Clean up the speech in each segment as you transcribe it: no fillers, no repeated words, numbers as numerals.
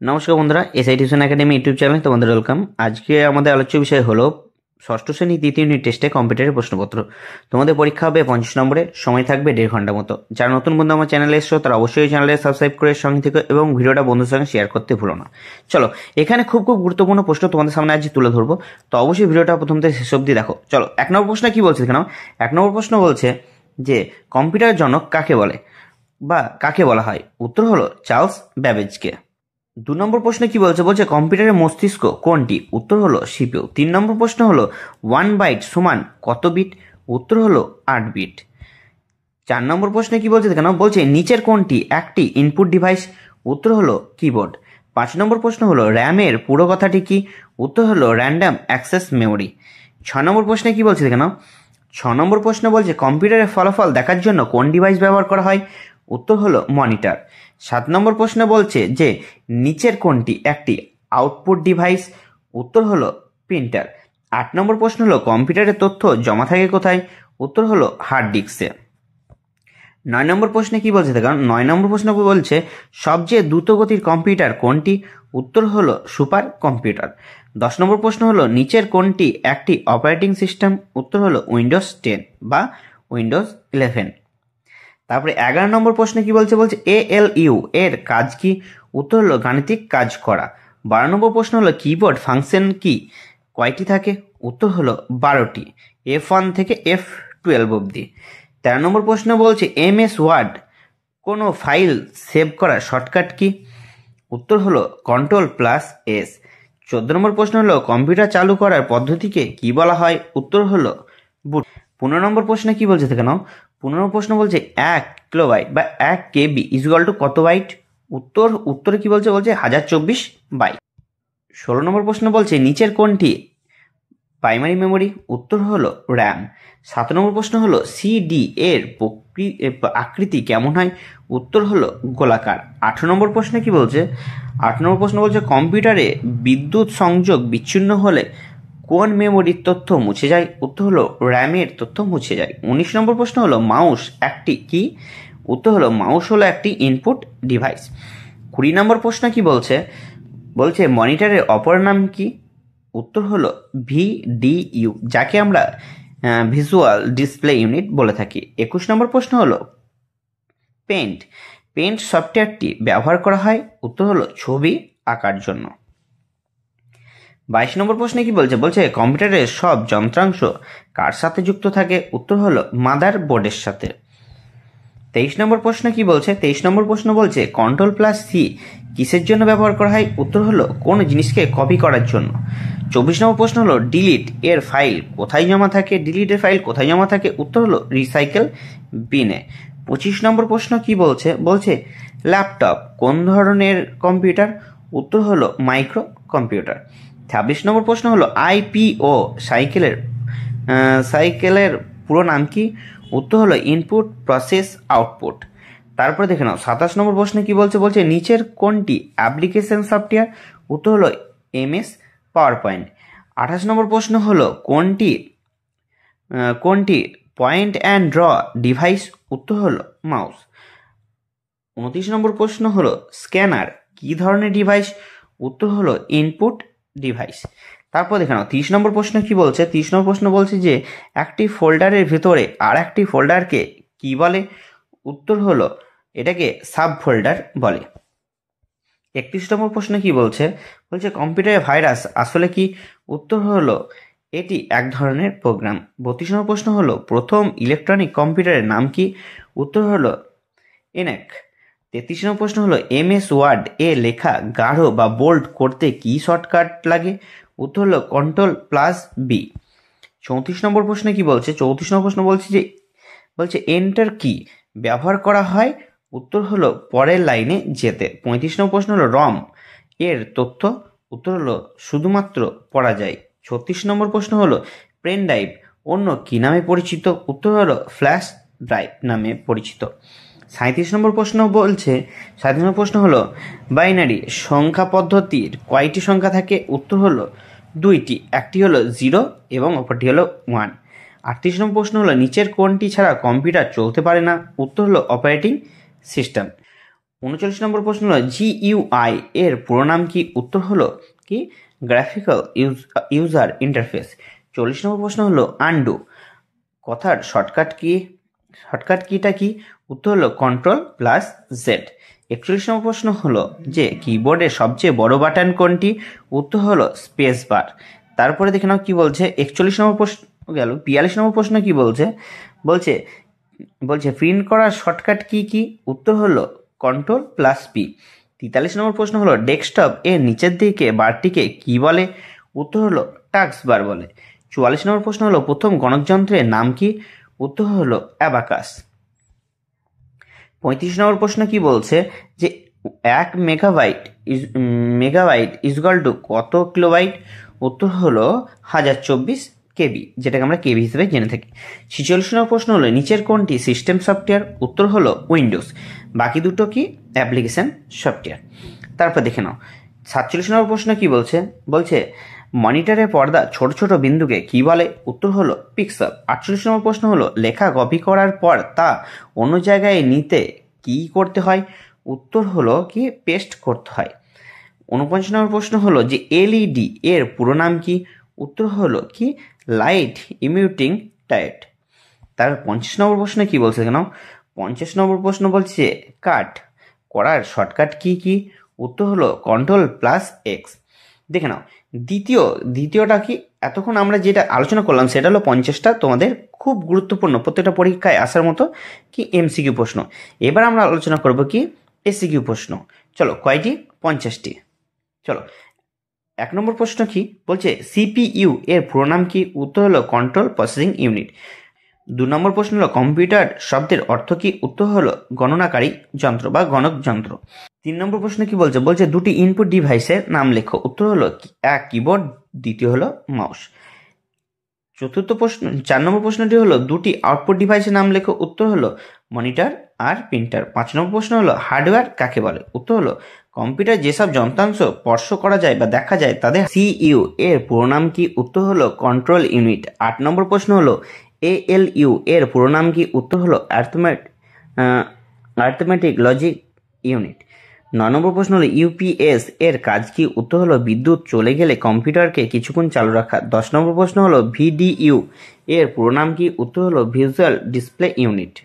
নমস্কার বন্ধুরা, SI tuition academy YouTube চ্যানেলে তোমাদের ওয়েলকাম। আজকে আমাদের আলোচ্য বিষয় হলো ষষ্ঠ শ্রেণী দ্বিতীয় ইউনিট টেস্টে কম্পিউটারের প্রশ্নপত্র। তোমাদের পরীক্ষা হবে 50 নম্বরে, সময় থাকবে 1.5 ঘন্টা মতো। যারা নতুন বন্ধু আমার চ্যানেলে এসছো তারা অবশ্যই চ্যানেলে সাবস্ক্রাইব করে সঙ্গে থেকে এবং ভিডিওটা বন্ধুদের সঙ্গে শেয়ার করতে ভুলো না। চলো, এখানে খুব গুরুত্বপূর্ণ প্রশ্ন তোমাদের সামনে আজ তুলে ধরবো, তো অবশ্যই ভিডিওটা প্রথম থেকে শেষ অবধি দেখো। চলো, 1 নম্বর প্রশ্ন কি বলছে এখানে? 1 নম্বর প্রশ্ন বলছে যে কম্পিউটার জনক কাকে বলে বা কাকে বলা হয়? উত্তর হলো চার্লস ব্যাবেজকে। 2 নম্বর প্রশ্নে কি বলছে? বলছে কম্পিউটারের মস্তিষ্ক কোনটি? উত্তর হলো সিপিইউ। 3 নম্বর প্রশ্ন হলো 1 বাইট সমান কত বিট? উত্তর হলো 8 বিট। 4 নম্বর প্রশ্নে কি বলছে কেন? বলছে নিচের কোনটি একটি ইনপুট ডিভাইস? উত্তর হলো কিবোর্ড। 5 নম্বর প্রশ্ন হলো র্যামের পুরো কথাটি কি? উত্তর হলো র্যান্ডম অ্যাক্সেস মেমোরি। 6 নম্বর প্রশ্নে কি বলছে কেন? 6 নম্বর প্রশ্ন বলছে কম্পিউটারের ফলাফল দেখার জন্য কোন ডিভাইস ব্যবহার করা হয়? উত্তর হলো মনিটর। 7 নম্বর প্রশ্ন বলছে যে নিচের কোনটি একটি আউটপুট ডিভাইস? উত্তর হলো প্রিন্টার। 8 নম্বর প্রশ্ন হলো কম্পিউটারের তথ্য জমা থাকে কোথায়? উত্তর হলো হার্ড ডিস্কে। 9 নম্বর প্রশ্নে কি বলছে? কারণ 9 নম্বর প্রশ্ন বলছে সবচেয়ে দ্রুতগতির কম্পিউটার কোনটি? উত্তর হলো সুপার কম্পিউটার। 10 নম্বর প্রশ্ন হলো নিচের কোনটি একটি অপারেটিং সিস্টেম? উত্তর হলো উইন্ডোজ 10 বা উইন্ডোজ 11। তারপরে 11 নম্বর প্রশ্নে কি বলছে? বলছে ALU এর কাজ কি? উত্তর হলো গাণিতিক কাজ করা। 12 নম্বর প্রশ্ন হলো কিবোর্ড ফাংশন কি কয়টি থাকে? উত্তর হলো 12টি, F1 থেকে F12 অবধি। 13 নম্বর প্রশ্ন বলছে MS ওয়ার্ড কোনো ফাইল সেভ করার শর্টকাট কি? উত্তর হলো Ctrl+S। 14 নম্বর প্রশ্ন হলো কম্পিউটার চালু করার পদ্ধতিকে কি বলা হয়? উত্তর হলো বুট। 15 নম্বর প্রশ্নে কি বলছে কেন? 15 প্রশ্ন বলছে 1 কিলোবাইট বা 1 KB ইকুয়াল টু কত বাইট? উত্তরে কি বলছে? বলছে 1024 বাইট। 16 নম্বর প্রশ্ন বলছে নিচের কোনটি প্রাইমারি মেমোরি? উত্তর হলো র্যাম। 7 নম্বর প্রশ্ন হলো CD এর আকৃতি কেমন হয়? উত্তর হলো গোলাকার। 18 নম্বর প্রশ্নে কি বলছে? 8 নম্বর প্রশ্ন বলছে কম্পিউটারে বিদ্যুৎ সংযোগ বিচ্ছিন্ন হলে কোন মেমোরির তথ্য মুছে যায়? উত্তর হলো র্যামের তথ্য মুছে যায়। 19 নম্বর প্রশ্ন হলো মাউস একটি কি? উত্তর হলো মাউস হলো একটি ইনপুট ডিভাইস। 20 নম্বর প্রশ্ন কি বলছে? বলছে মনিটরের অপর নাম কি? উত্তর হলো VDU, যাকে আমরা ভিজুয়াল ডিসপ্লে ইউনিট বলে থাকি। 21 নম্বর প্রশ্ন হলো পেন্ট সফটওয়্যারটি ব্যবহার করা হয়? উত্তর হলো ছবি আঁকার জন্য। 22 নম্বর প্রশ্নে কি বলছে? বলছে কম্পিউটারের সব যন্ত্রাংশ কার সাথে যুক্ত থাকে? উত্তর হলো মাদার বোর্ডের সাথে। 23 নম্বর প্রশ্ন কি বলছে? 23 নম্বর প্রশ্ন বলছে Ctrl+C কিসের জন্য ব্যবহার করা হয়? উত্তর হলো কোন জিনিসকে কপি করার জন্য। 24 নম্বর প্রশ্ন হলো ডিলিট এর ফাইল কোথায় জমা থাকে? কোথায় জমা থাকে? উত্তর হলো রিসাইকেল বিনে। 25 নম্বর প্রশ্ন কি বলছে? বলছে ল্যাপটপ কোন ধরনের কম্পিউটার? উত্তর হলো মাইক্রো কম্পিউটার। 26 নম্বর প্রশ্ন হলো IPO সাইকেলের পুরো নাম কি? উত্তর হলো ইনপুট প্রসেস আউটপুট। তারপরে দেখে নাও 27 নম্বর প্রশ্নে কি বলছে? বলছে নিচের কোনটি অ্যাপ্লিকেশন সফটওয়্যার? উত্তর হলো MS পাওয়ারপয়েন্ট। 28 নম্বর প্রশ্ন হলো কোনটি পয়েন্ট অ্যান্ড ড্র ডিভাইস? উত্তর হলো মাউস। 29 নম্বর প্রশ্ন হলো স্ক্যানার কি ধরনের ডিভাইস? উত্তর হলো ইনপুট ডিভাইস। তারপর দেখে নাও 30 নম্বর প্রশ্ন কি বলছে? 30 নম্বর প্রশ্ন বলছে যে একটি ফোল্ডারের ভেতরে আর একটি ফোল্ডারকে কি বলে? উত্তর হলো এটাকে সাব ফোল্ডার বলে। 31 নম্বর প্রশ্ন কি বলছে? বলছে কম্পিউটারে ভাইরাস আসলে কি? উত্তর হলো এটি এক ধরনের প্রোগ্রাম। 32 নম্বর প্রশ্ন হলো প্রথম ইলেকট্রনিক কম্পিউটারের নাম কি? উত্তর হলো ENIAC। 33 নম্বর প্রশ্ন হলো MS ওয়ার্ড এ লেখা গাঢ় বা বোল্ড করতে কি শর্টকাট লাগে? উত্তর হলো Ctrl+B। 34 নম্বর প্রশ্নে কি বলছে? 34 নম্বর প্রশ্ন বলছে এন্টার কি ব্যবহার করা হয়? উত্তর হলো পরের লাইনে যেতে। 35 নম্বর প্রশ্ন হলো রম এর তথ্য? উত্তর হলো শুধুমাত্র পড়া যায়। 36 নম্বর প্রশ্ন হলো পেন ড্রাইভ অন্য কি নামে পরিচিত? উত্তর হলো ফ্ল্যাশ ড্রাইভ নামে পরিচিত। 37 নম্বর প্রশ্ন হলো বাইনারি সংখ্যা পদ্ধতির কয়টি সংখ্যা থাকে? উত্তর হলো 2টি, একটি হলো 0 এবং অপরটি হলো 1। 38 নম্বর প্রশ্ন হলো নিচের কোনটি ছাড়া কম্পিউটার চলতে পারে না? উত্তর হলো অপারেটিং সিস্টেম। 39 নম্বর প্রশ্ন হলো GUI এর পুরো নাম কি? উত্তর হলো কি গ্রাফিক্যাল ইউজার ইন্টারফেস। 40 নম্বর প্রশ্ন হলো আনডু কথার শর্টকাট কিটা কি? উত্তর হলো Ctrl+Z। 41 নম্বর প্রশ্ন হলো যে কিবোর্ডের সবচেয়ে বড় বাটন কোনটি? উত্তর হলো স্পেস বার। তারপরে দেখে নাও কি বলছে। 41 নম্বর প্রশ্ন গেল। 42 নম্বর প্রশ্ন কি বলছে? বলছে বলছে প্রিন্ট করার শর্টকাট কি কি? উত্তর হলো Ctrl+P। 43 নম্বর প্রশ্ন হলো ডেস্কটপ এর নিচের দিকে বারটিকে কি বলে? উত্তর হলো টাস্ক বার বলে। 44 নম্বর প্রশ্ন হলো প্রথম গণকযন্ত্রের নাম কি? উত্তর হলো অ্যাবাকাস। 35 নম্বর প্রশ্ন কি বলছে যে 1 মেগাবাইট ইজুয়াল টু কত কিলোবাইট? উত্তর হলো 1024 কেবি, যেটাকে আমরা কেবি হিসেবে জেনে থাকি। 46 নম্বর প্রশ্ন হলো নিচের কোনটি সিস্টেম সফটওয়্যার? উত্তর হলো উইন্ডোজ। বাকি দুটো কি অ্যাপ্লিকেশন সফটওয়্যার। তারপর দেখে নাও 47 নম্বর প্রশ্ন কি বলছে? বলছে মনিটরের পর্দা ছোট ছোট বিন্দুকে কি বলে? উত্তর হলো পিক্সেল। 48 নম্বর প্রশ্ন হলো লেখা কপি করার পর তা অন্য জায়গায় নিতে কি করতে হয়? উত্তর হলো কি পেস্ট করতে হয়। 49 নম্বর প্রশ্ন হলো যে এলইডি এর পুরো নাম কি? উত্তর হলো কি লাইট ইমিটিং ডায়োড। তারপর 50 নম্বর প্রশ্ন কি বলছে কেন? 50 নম্বর প্রশ্ন বলছে কাট করার শর্টকাট কি কি? উত্তর হলো Ctrl+X। দেখে নাও দ্বিতীয়টা কি? এতক্ষণ আমরা যেটা আলোচনা করলাম সেটা হলো 50টা তোমাদের খুব গুরুত্বপূর্ণ, প্রত্যেকটা পরীক্ষায় আসার মতো কি এমসিকিউ প্রশ্ন। এবার আমরা আলোচনা করব কি এসিকিউ প্রশ্ন। চলো কয়টি? 50টি। চলো 1 নম্বর প্রশ্ন কি বলছে সিপিইউ এর পুরো নাম কি? উত্তর হলো কন্ট্রোল প্রসেসিং ইউনিট। 2 নম্বর প্রশ্ন হলো কম্পিউটার শব্দের অর্থ কি? উত্তর হলো গণনাকারী যন্ত্র বা গণক যন্ত্র। 3 নম্বর প্রশ্ন কি বলছে? বলছে দুটি ইনপুট ডিভাইসের নাম লেখো। উত্তর হলো এক কিবোর্ড, দ্বিতীয় হলো মাউস। 4 নম্বর প্রশ্নটি হলো দুটি আউটপুট ডিভাইসের নাম লেখো। উত্তর হলো মনিটর আর প্রিন্টার। 5 নম্বর প্রশ্ন হলো হার্ডওয়্যার কাকে বলে? উত্তর হলো কম্পিউটার যেসব যন্ত্রাংশ স্পর্শ করা যায় বা দেখা যায় তাদের সিইউ এর পুরো নাম কি? উত্তর হলো কন্ট্রোল ইউনিট। 8 নম্বর প্রশ্ন হলো এএলইউ এর পুরো নাম কি? উত্তর হলো অ্যারিথমেটিক লজিক ইউনিট। 9 নম্বর প্রশ্ন হলো ইউপিএস এর কাজ কি? উত্তর হলো বিদ্যুৎ চলে গেলে কম্পিউটারকে কিছুক্ষণ চালু রাখা। 10 নম্বর প্রশ্ন হলো ভিডিইউ এর পুরো নাম কি? উত্তর হলো ভিজুয়াল ডিসপ্লে ইউনিট।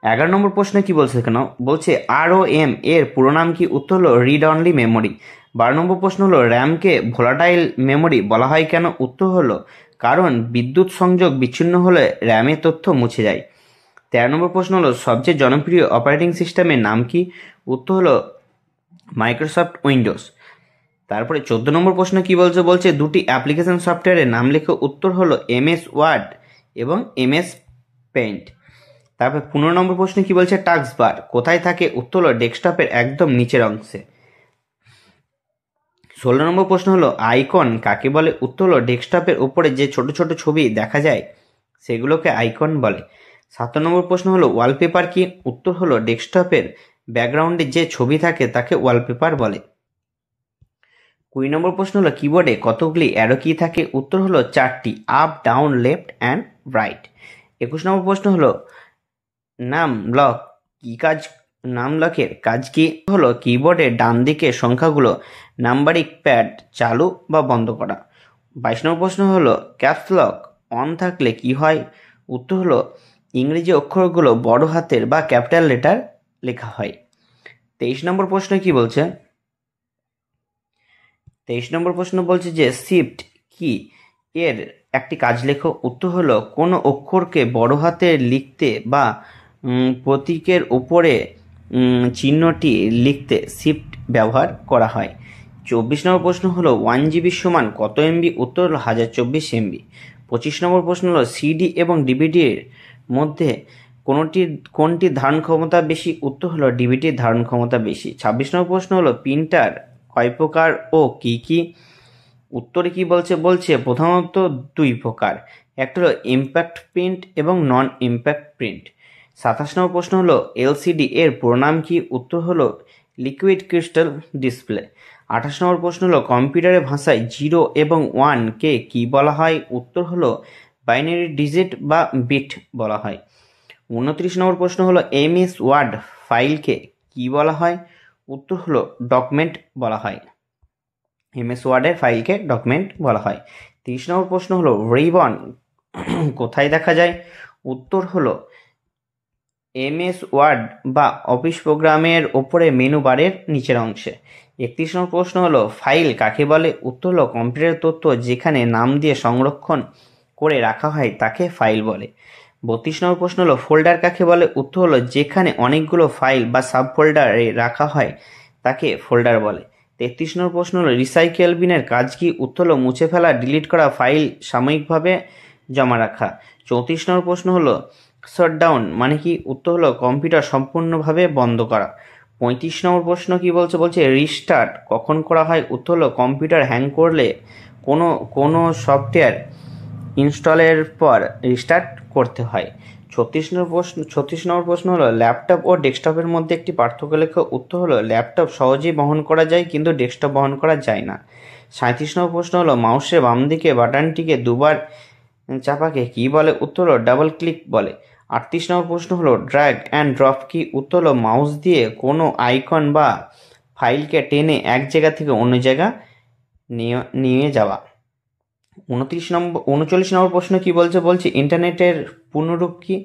11 নম্বর প্রশ্ন কি বলছে কেন? বলছে আরওএম এর পুরো নাম কি? উত্তর হলো রিড অনলি মেমোরি। 12 নম্বর প্রশ্ন হলো র্যামকে ভোলাটাইল মেমোরি বলা হয় কেন? উত্তর হলো কারণ বিদ্যুৎ সংযোগ বিচ্ছিন্ন হলে র্যামের তথ্য মুছে যায়। 13 নম্বর প্রশ্ন হলো সবচেয়ে জনপ্রিয় অপারেটিং সিস্টেমের নাম কি? উত্তর হলো মাইক্রোসফট উইন্ডোজ। তারপরে 14 নম্বর প্রশ্ন কি বলছে? বলছে দুটি অ্যাপ্লিকেশন সফটওয়্যারের নাম লেখো। উত্তর হলো এমএস ওয়ার্ড এবং এমএস পেইন্ট। তারপর 15 নম্বর প্রশ্ন কি বলছে? টাস্ক বার কোথায় থাকে? উত্তর হলো ডেস্কটপের একদম নিচের অংশে। 16 নম্বর প্রশ্ন হলো আইকন কাকে বলে? উত্তর হলো ডেস্কটপের উপরে যে ছোট ছোট ছবি দেখা যায় সেগুলোকে আইকন বলে। 7 নম্বর প্রশ্ন হলো ওয়ালপেপার কি? উত্তর হলো ডেস্কটপের ব্যাকগ্রাউন্ডে যে ছবি থাকে তাকে ওয়ালপেপার বলে। 20 নম্বর প্রশ্ন হলো কিবোর্ডে কতগুলি অ্যারো কি থাকে? উত্তর হলো 4টি, up, down, left and right. 21 নম্বর প্রশ্ন হলো নাম লকের কাজ কি? হলো কিবোর্ডের ডান দিকে সংখ্যাগুলো নাম্বারিং প্যাড চালু বা বন্ধ করা। 22 নম্বর প্রশ্ন হলো ক্যাপস লক অন থাকলে কি হয়? উত্তর হলো ইংরেজি অক্ষরগুলো বড় হাতের বা ক্যাপিটাল লেটার লেখা হয়। 23 নম্বর প্রশ্ন কি বলছে? 23 নম্বর প্রশ্ন বলছে যে শিফট কি এর একটি কাজ লেখো। উত্তর হলো কোনো অক্ষরকে বড় হাতে লিখতে বা প্রতীকের উপরে চিহ্নটি লিখতে শিফট ব্যবহার করা হয়। 24 নম্বর প্রশ্ন হলো 1 GB সমান কত MB? উত্তর হলো 1024 MB। 25 নম্বর প্রশ্ন হলো সিডি এবং ডিভিডির মধ্যে কোনটির ধারণ ক্ষমতা বেশি? উত্তর হলো ডিভিডির ধারণ ক্ষমতা বেশি। 26 নম্বর প্রশ্ন হলো প্রিন্টার কয় প্রকার ও কি কি? উত্তরে কি বলছে? বলছে প্রধানত 2 প্রকার, একটা হলো ইম্প্যাক্ট প্রিন্ট এবং নন ইম্প্যাক্ট প্রিন্ট। 27 নম্বর প্রশ্ন হলো এলসিডি এর পুরো নাম কি? উত্তর হলো লিকুইড ক্রিস্টাল ডিসপ্লে। 28 নম্বর প্রশ্ন হলো কম্পিউটারের ভাষায় 0 এবং 1 কে কি বলা হয়? উত্তর হলো বাইনারি ডিজিট বা বিট বলা হয়। 29 নম্বর প্রশ্ন হলো এমএস ওয়ার্ড ফাইলকে কি বলা হয়? উত্তর হলো ডকুমেন্ট বলা হয়। এমএস ওয়ার্ডের ফাইলকে ডকুমেন্ট বলা হয়। 30 নম্বর প্রশ্ন হলো রিবন কোথায় দেখা যায়? উত্তর হলো এমএস ওয়ার্ড বা অফিস প্রোগ্রামের ওপরে মেনু বারের নিচের অংশে। 31 নম্বর প্রশ্ন হলো ফাইল কাকে বলে? উত্তর হলো কম্পিউটার তথ্য যেখানে নাম দিয়ে সংরক্ষণ করে রাখা হয় তাকে ফাইল বলে। 32 নম্বর প্রশ্ন হলো ফোল্ডার কাকে বলে? উত্তর হলো যেখানে অনেকগুলো ফাইল বা সাব ফোল্ডারে রাখা হয় তাকে ফোল্ডার বলে। 33 নম্বর প্রশ্ন হলো রিসাইকেল বিনের কাজ কি? উত্তর হলো মুছে ফেলা, ডিলিট করা ফাইল সাময়িকভাবে জমা রাখা। 34 নম্বর প্রশ্ন হলো শাটডাউন মানে কি? উত্তর হলো কম্পিউটার সম্পূর্ণভাবে বন্ধ করা। 35 নম্বর প্রশ্ন কি বলছে? বলছে রিস্টার্ট কখন করা হয়? উত্তর হলো কম্পিউটার হ্যাং করলে কোনো সফটওয়্যার ইনস্টলের পর রিস্টার্ট করতে হয়। 36 নম্বর প্রশ্ন হলো ল্যাপটপ ও ডেস্কটপের মধ্যে একটি পার্থক্য লেখো। উত্তর হলো ল্যাপটপ সহজেই বহন করা যায় কিন্তু ডেস্কটপ বহন করা যায় না। 37 নম্বর প্রশ্ন হলো মাউসের বাম দিকে বাটনটিকে দুবার চাপাকে কি বলে? উত্তর হলো ডাবল ক্লিক বলে। 38 নম্বর প্রশ্ন হলো ড্র্যাগ অ্যান্ড ড্রপ কি? উত্তর হলো মাউস দিয়ে কোনো আইকন বা ফাইলকে টেনে এক জায়গা থেকে অন্য জায়গা নিয়ে যাওয়া। 39 নম্বর প্রশ্ন কি বলছে? বলছে ইন্টারনেটের পূর্ণরূপ কি?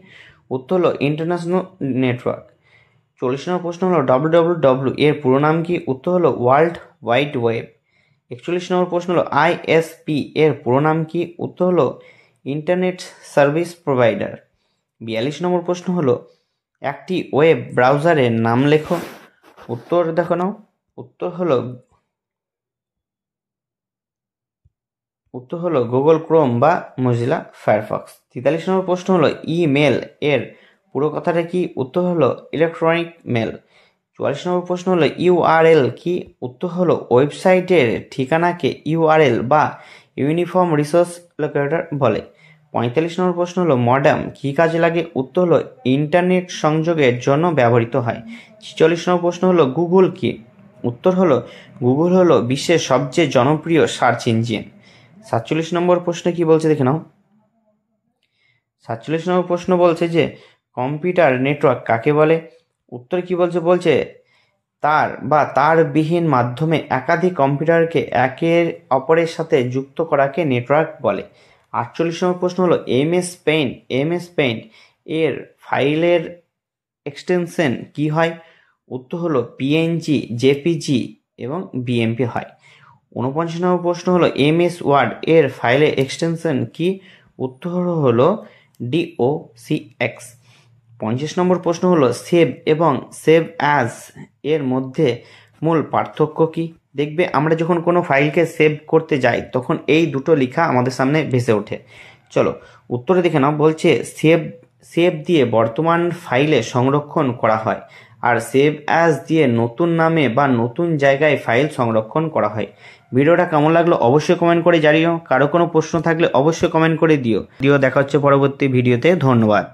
উত্তর হলো ইন্টারন্যাশনাল নেটওয়ার্ক। 40 নম্বর প্রশ্ন হলো www এর পুরো নাম কি? উত্তর হলো ওয়ার্ল্ড ওয়াইড ওয়েব। 41 নম্বর প্রশ্ন হলো আইএসপি এর পুরো নাম কি? উত্তর হলো ইন্টারনেট সার্ভিস প্রোভাইডার। 42 নম্বর প্রশ্ন হলো একটি ওয়েব ব্রাউজারের নাম লেখো। উত্তর দেখো নাও। উত্তর হলো গুগল ক্রোম বা মজিলা ফায়ারফক্স। 43 নম্বর প্রশ্ন হলো ইমেল এর পুরো কথাটা কি? উত্তর হলো ইলেকট্রনিক মেল। 44 নম্বর প্রশ্ন হলো ইউআরএল কি? উত্তর হলো ওয়েবসাইটের ঠিকানাকে ইউআরএল বা ইউনিফর্ম রিসোর্স লোকেটর বলে। 45 নম্বর প্রশ্ন হলো মডেম কি কাজে লাগে? উত্তর হলো ইন্টারনেট সংযোগের জন্য ব্যবহৃত হয়। 46 নম্বর প্রশ্ন হলো গুগল কি? উত্তর হলো গুগল হলো বিশ্বের সবচেয়ে জনপ্রিয় সার্চ ইঞ্জিন। 47 নম্বর প্রশ্নে কি বলছে দেখে নাও। 47 নম্বর প্রশ্ন বলছে যে কম্পিউটার নেটওয়ার্ক কাকে বলে? উত্তর কি বলছে? বলছে তারবিহীন মাধ্যমে একাধিক কম্পিউটারকে একের অপরের সাথে যুক্ত করাকে নেটওয়ার্ক বলে। 48 নম্বর প্রশ্ন হলো এমএস পেইন্ট এর ফাইলের এক্সটেনশন কি হয়? উত্তর হলো পিএনজি, জেপিজি এবং বিএমপি হয়। 49 নম্বর প্রশ্ন হলো এমএস ওয়ার্ড এর ফাইলের এক্সটেনশন কি? উত্তর হলো DOCX। 50 নম্বর প্রশ্ন হলো সেভ এবং সেভ অ্যাজ এর মধ্যে মূল পার্থক্য কি? দেখবে আমরা যখন কোনো ফাইলকে সেভ করতে যাই তখন এই দুটো লেখা আমাদের সামনে ভেসে ওঠে। চলো উত্তরে দেখে নাও। বলছে সেভ দিয়ে বর্তমান ফাইলে সংরক্ষণ করা হয় আর সেভ অ্যাজ দিয়ে নতুন নামে বা নতুন জায়গায় ফাইল সংরক্ষণ করা হয়। ভিডিওটা কেমন লাগলো অবশ্যই কমেন্ট করে জানিও। কারো কোনো প্রশ্ন থাকলে অবশ্যই কমেন্ট করে দিও। দেখা হচ্ছে পরবর্তী ভিডিওতে। ধন্যবাদ।